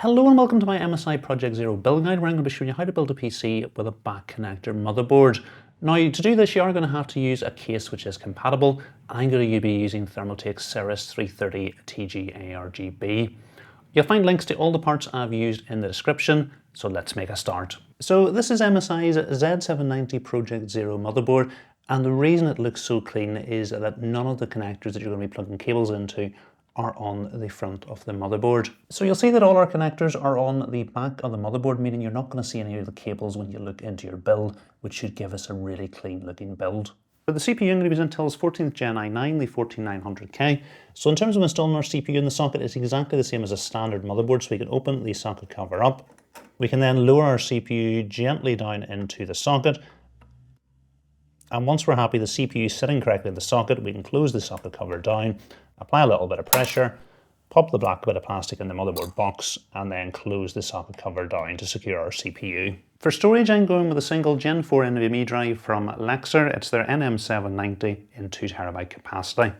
Hello and welcome to my MSI Project Zero build guide, where I'm going to be showing you how to build a PC with a back connector motherboard. Now, to do this, you are going to have to use a case which is compatible. I'm going to be using Thermaltake Ceres 330 TG ARGB. You'll find links to all the parts I've used in the description, so let's make a start. So this is MSI's Z790 PROJECT ZERO motherboard, and the reason it looks so clean is that none of the connectors that you're going to be plugging cables into are on the front of the motherboard. So you'll see that all our connectors are on the back of the motherboard, meaning you're not going to see any of the cables when you look into your build, which should give us a really clean looking build. For the CPU, I'm going to be using Intel's 14th Gen i9, the 14900K. So in terms of installing our CPU in the socket, it's exactly the same as a standard motherboard. So we can open the socket cover up. We can then lower our CPU gently down into the socket. And once we're happy the CPU is sitting correctly in the socket, we can close the socket cover down, apply a little bit of pressure, pop the black bit of plastic in the motherboard box, and then close the socket cover down to secure our CPU. For storage, I'm going with a single Gen 4 NVMe drive from Lexar. It's their NM790 in 2TB capacity.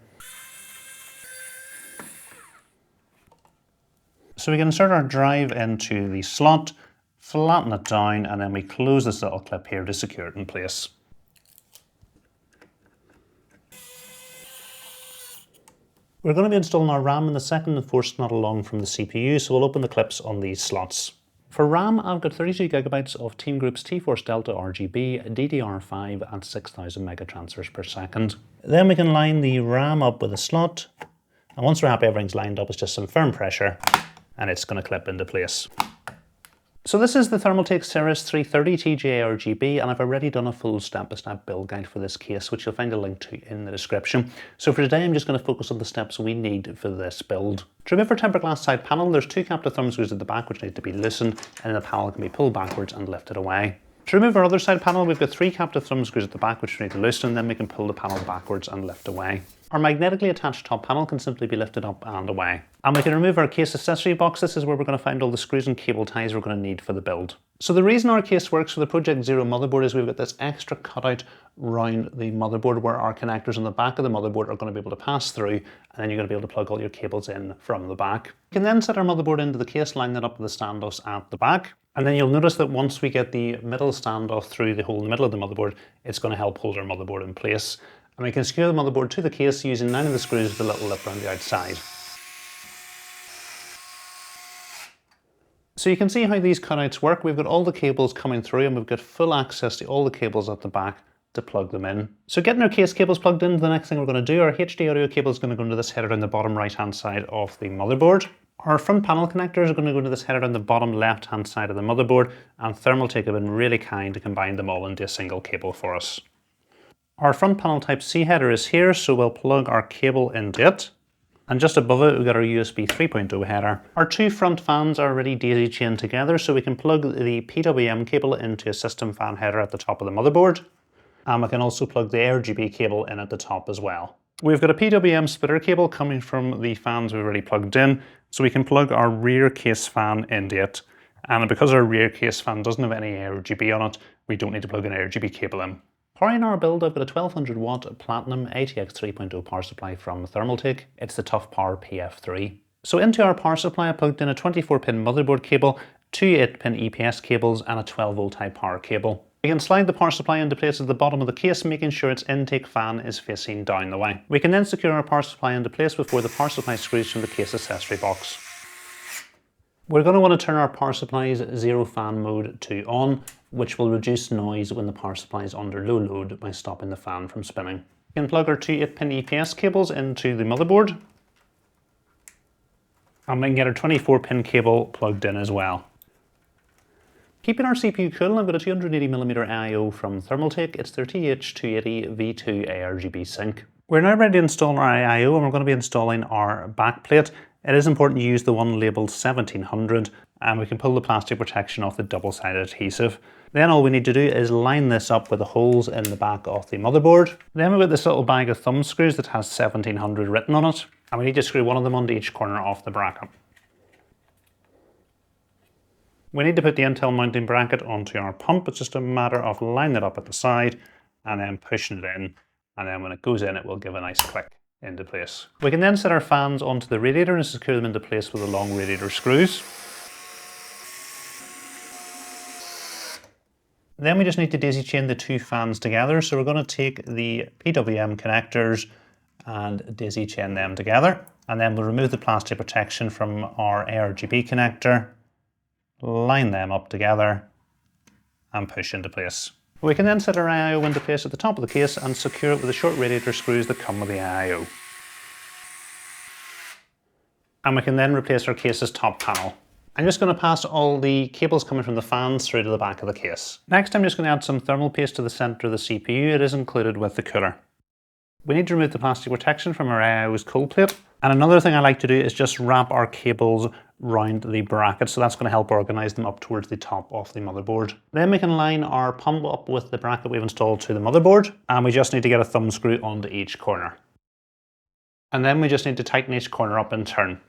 So we can insert our drive into the slot, flatten it down, and then we close this little clip here to secure it in place. We're going to be installing our RAM in the second and fourth slot along from the CPU, so we'll open the clips on these slots. For RAM, I've got 32GB of TEAMGROUP's T-Force Delta RGB, DDR5 and 6000 megatransfers per second. Then we can line the RAM up with a slot, and once we're happy everything's lined up, it's just some firm pressure and it's going to clip into place. So this is the Thermaltake Ceres 330 TG ARGB, and I've already done a full step-by-step build guide for this case, which you'll find a link to in the description. So for today, I'm just going to focus on the steps we need for this build. To remove our tempered glass side panel, there's two captive thumb screws at the back which need to be loosened, and the panel can be pulled backwards and lifted away. To remove our other side panel, we've got three captive thumb screws at the back which we need to loosen, and then we can pull the panel backwards and lift away. Our magnetically attached top panel can simply be lifted up and away. And we can remove our case accessory box. This is where we're going to find all the screws and cable ties we're going to need for the build. So the reason our case works for the Project Zero motherboard is we've got this extra cutout around the motherboard where our connectors on the back of the motherboard are going to be able to pass through, and then you're going to be able to plug all your cables in from the back. We can then set our motherboard into the case, line it up with the standoffs at the back. And then you'll notice that once we get the middle standoff through the hole in the middle of the motherboard, it's going to help hold our motherboard in place. And we can secure the motherboard to the case using 9 of the screws with a little lip around the outside. So you can see how these cutouts work. We've got all the cables coming through, and we've got full access to all the cables at the back to plug them in. So getting our case cables plugged in, the next thing we're going to do, our HD audio cable is going to go into this header on the bottom right hand side of the motherboard. Our front panel connectors are going to go into this header on the bottom left hand side of the motherboard, and Thermaltake have been really kind to combine them all into a single cable for us. Our front panel type C header is here, so we'll plug our cable into it. And just above it, we've got our USB 3.0 header. Our two front fans are already daisy chained together, so we can plug the PWM cable into a system fan header at the top of the motherboard. And we can also plug the ARGB cable in at the top as well. We've got a PWM splitter cable coming from the fans we've already plugged in, so we can plug our rear case fan into it. And because our rear case fan doesn't have any ARGB on it, we don't need to plug an ARGB cable in. Powering our build, I've got a 1200 watt Platinum ATX 3.0 power supply from Thermaltake. It's the Toughpower PF3. So into our power supply, I plugged in a 24-pin motherboard cable, two 8-pin EPS cables, and a 12-volt high power cable. We can slide the power supply into place at the bottom of the case, making sure its intake fan is facing down the way. We can then secure our power supply into place before the power supply screws from the case accessory box. We're going to want to turn our power supply's zero fan mode to on, which will reduce noise when the power supply is under low load by stopping the fan from spinning. We can plug our two 8-pin EPS cables into the motherboard, and we can get our 24-pin cable plugged in as well. Keeping our CPU cool, I've got a 280mm IO from Thermaltake. It's their TH280 V2 ARGB sync. We're now ready to install our IO, and we're going to be installing our backplate. It is important you use the one labelled 1700, and we can pull the plastic protection off the double-sided adhesive. Then all we need to do is line this up with the holes in the back of the motherboard. Then we've got this little bag of thumb screws that has 1700 written on it, and we need to screw one of them onto each corner of the bracket. We need to put the Intel mounting bracket onto our pump. It's just a matter of lining it up at the side and then pushing it in, and then when it goes in, it will give a nice click into place. We can then set our fans onto the radiator and secure them into place with the long radiator screws. Then we just need to daisy chain the two fans together. So we're going to take the PWM connectors and daisy chain them together. And then we'll remove the plastic protection from our ARGB connector, line them up together and push into place. We can then set our IO into place at the top of the case and secure it with the short radiator screws that come with the IO. And we can then replace our case's top panel. I'm just going to pass all the cables coming from the fans through to the back of the case. Next, I'm just going to add some thermal paste to the center of the CPU. It is included with the cooler. We need to remove the plastic protection from our IO's cold plate. And another thing I like to do is just wrap our cables round the bracket, so that's going to help organize them up towards the top of the motherboard. Then we can line our pump up with the bracket we've installed to the motherboard, and we just need to get a thumb screw onto each corner. And then we just need to tighten each corner up in turn.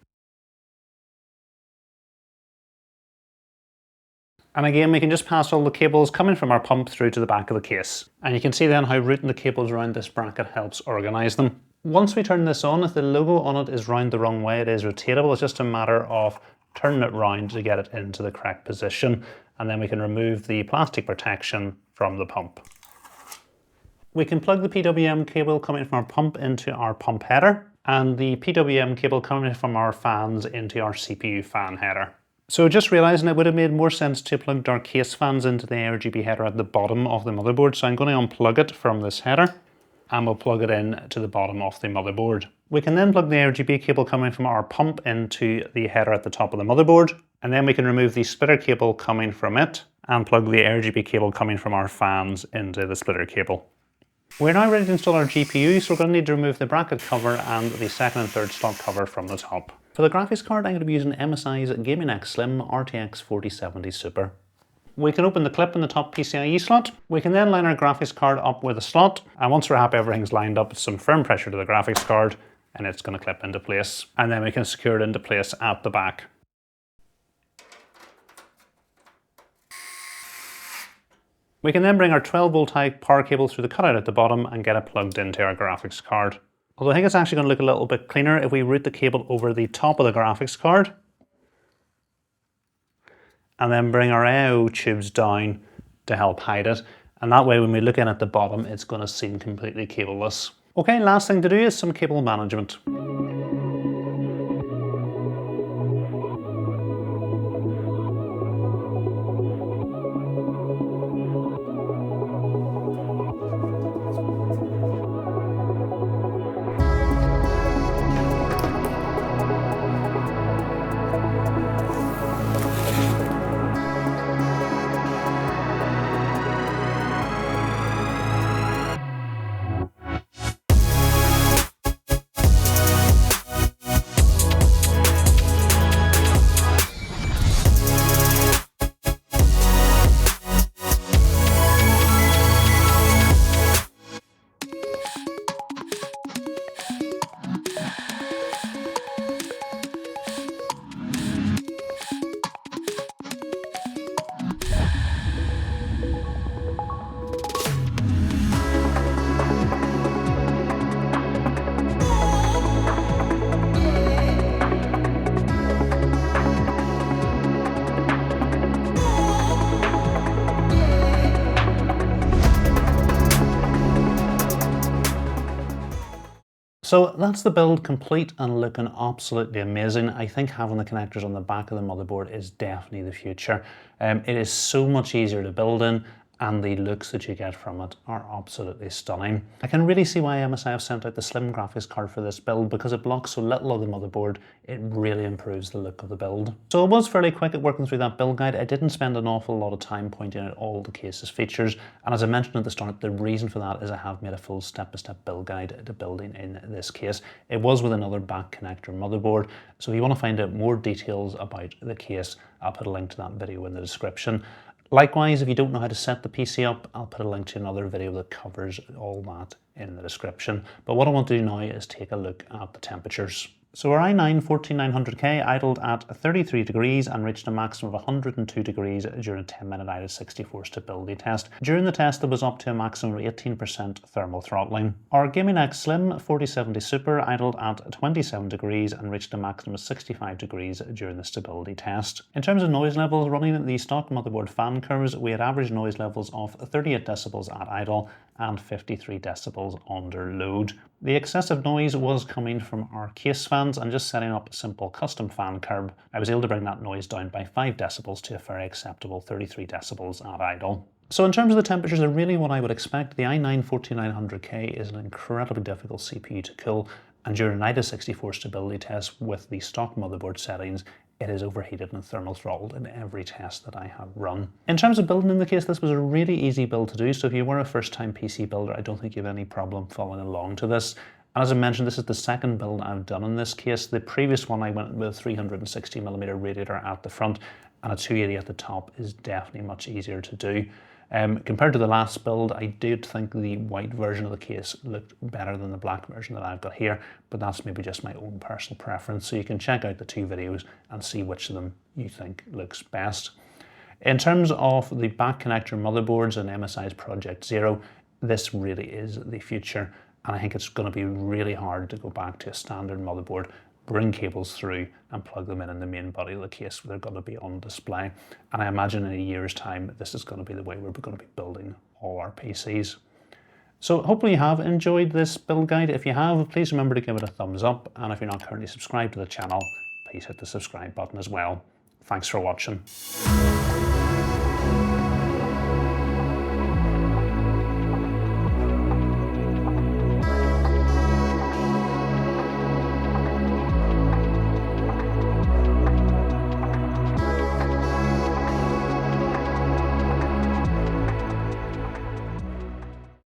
And again, we can just pass all the cables coming from our pump through to the back of the case. And you can see then how routing the cables around this bracket helps organize them. Once we turn this on, if the logo on it is round the wrong way, it is rotatable. It's just a matter of turning it round to get it into the correct position. And then we can remove the plastic protection from the pump. We can plug the PWM cable coming from our pump into our pump header, and the PWM cable coming from our fans into our CPU fan header. So just realising it would have made more sense to plug our case fans into the ARGB header at the bottom of the motherboard. So I'm going to unplug it from this header and we'll plug it in to the bottom of the motherboard. We can then plug the ARGB cable coming from our pump into the header at the top of the motherboard, and then we can remove the splitter cable coming from it and plug the ARGB cable coming from our fans into the splitter cable. We're now ready to install our GPU, so we're going to need to remove the bracket cover and the second and third slot cover from the top. For the graphics card, I'm going to be using MSI's Gaming X Slim RTX 4070 Super. We can open the clip in the top PCIe slot. We can then line our graphics card up with a slot, and once we're happy everything's lined up, some firm pressure to the graphics card, and it's going to clip into place. And then we can secure it into place at the back. We can then bring our 12-volt high power cable through the cutout at the bottom and get it plugged into our graphics card. Although I think it's actually going to look a little bit cleaner if we route the cable over the top of the graphics card and then bring our IO tubes down to help hide it. And that way when we look in at the bottom, it's going to seem completely cableless. Okay, last thing to do is some cable management. So that's the build complete and looking absolutely amazing. I think having the connectors on the back of the motherboard is definitely the future. It is so much easier to build in, and the looks that you get from it are absolutely stunning. I can really see why MSI have sent out the slim graphics card for this build, because it blocks so little of the motherboard, it really improves the look of the build. So it was fairly quick at working through that build guide. I didn't spend an awful lot of time pointing out all the case's features, and as I mentioned at the start, the reason for that is I have made a full step-by-step build guide to building in this case. It was with another back connector motherboard, so if you want to find out more details about the case, I'll put a link to that video in the description. Likewise, if you don't know how to set the PC up, I'll put a link to another video that covers all that in the description. But what I want to do now is take a look at the temperatures. So our i9-14900K idled at 33 degrees and reached a maximum of 102 degrees during a 10-minute IDA64 stability test. During the test, it was up to a maximum of 18% thermal throttling. Our Gaming X Slim 4070 Super idled at 27 degrees and reached a maximum of 65 degrees during the stability test. In terms of noise levels, running the stock motherboard fan curves, we had average noise levels of 38 decibels at idle and 53 decibels under load. The excessive noise was coming from our case fans, and just setting up a simple custom fan curve, I was able to bring that noise down by 5 decibels to a very acceptable 33 decibels at idle. So in terms of the temperatures, they're really what I would expect. The i9-14900K is an incredibly difficult CPU to cool, and during an IDA64 stability test with the stock motherboard settings, it is overheated and thermal throttled in every test that I have run. In terms of building in the case, this was a really easy build to do, so if you were a first-time PC builder, I don't think you have any problem following along to this. And as I mentioned, this is the second build I've done in this case. The previous one I went with a 360mm radiator at the front, and a 280 at the top is definitely much easier to do. Compared to the last build, I did think the white version of the case looked better than the black version that I've got here, but that's maybe just my own personal preference. So you can check out the two videos and see which of them you think looks best. In terms of the back connector motherboards and MSI's Project Zero, this really is the future, and I think it's going to be really hard to go back to a standard motherboard, bring cables through and plug them in the main body of the case where they're going to be on display. And I imagine in a year's time, this is going to be the way we're going to be building all our PCs. So hopefully you have enjoyed this build guide. If you have, please remember to give it a thumbs up. And if you're not currently subscribed to the channel, please hit the subscribe button as well. Thanks for watching.